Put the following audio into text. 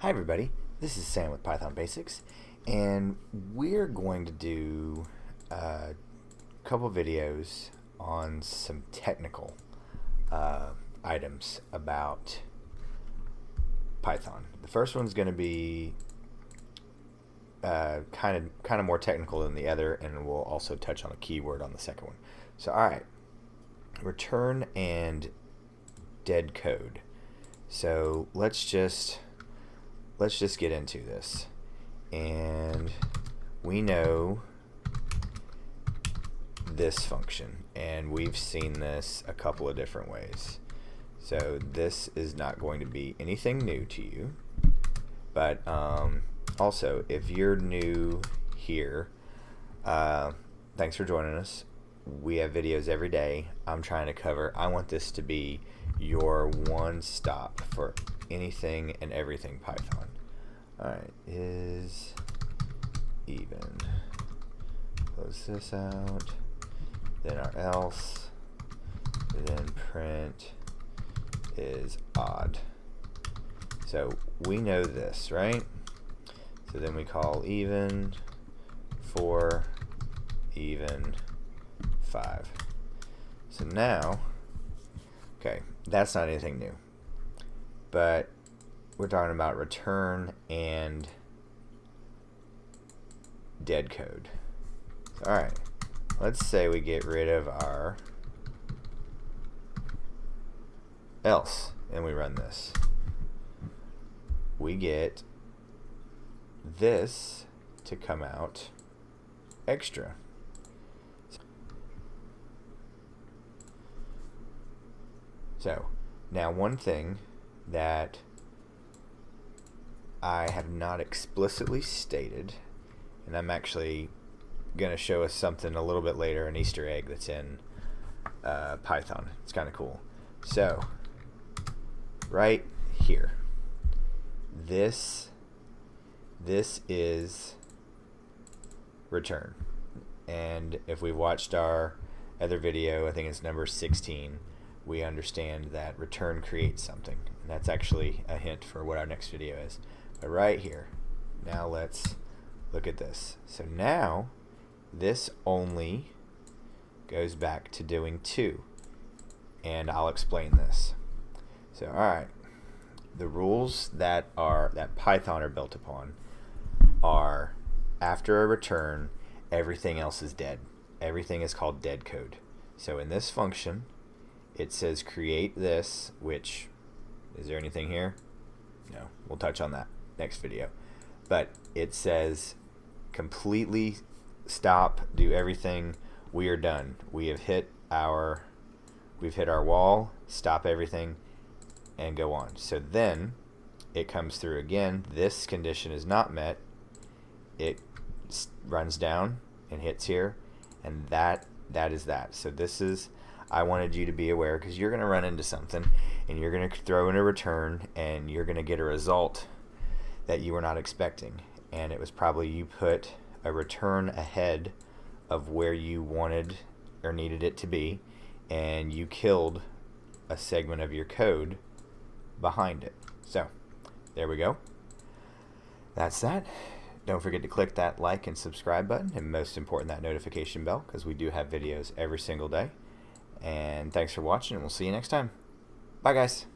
Hi everybody, this is Sam with Python Basics, and we're going to do a couple videos on some technical items about Python. The first one's going to be kind of more technical than the other, and we'll also touch on a keyword on the second one. So alright, return and dead code. So let's just get into this. And we know this function, and we've seen this a couple of different ways. So this is not going to be anything new to you, but also if you're new here, thanks for joining us. We have videos every day. I want this to be your one stop for anything and everything Python. Alright, is even. Close this out. Then our else. Then print is odd. So we know this, right? So then we call even 4, even 5. So now, okay, that's not anything new. But we're talking about return and dead code. Alright, let's say we get rid of our else and we run this. We get this to come out extra. So now one thing that I have not explicitly stated, and I'm actually going to show us something a little bit later, an Easter egg that's in Python. It's kind of cool. So right here, this is return, and if we watched our other video, I think it's number 16, we understand that return creates something, and that's actually a hint for what our next video is. But right here, now let's look at this. So now this only goes back to doing 2, and I'll explain this. So alright, the rules that Python are built upon are after a return, everything else is dead. Everything is called dead code. So in this function, it says create this, which, is there anything here? No, we'll touch on that next video. But it says completely stop, do everything, we are done. We've hit our wall, stop everything, and go on. So then it comes through again, this condition is not met, it runs down and hits here, and that is that. So this is, I wanted you to be aware, because you're going to run into something and you're going to throw in a return and you're going to get a result that you were not expecting, and it was probably you put a return ahead of where you wanted or needed it to be, and you killed a segment of your code behind it. So there we go. That's that. Don't forget to click that like and subscribe button, and most important, that notification bell, because we do have videos every single day. And thanks for watching, and we'll see you next time. Bye guys.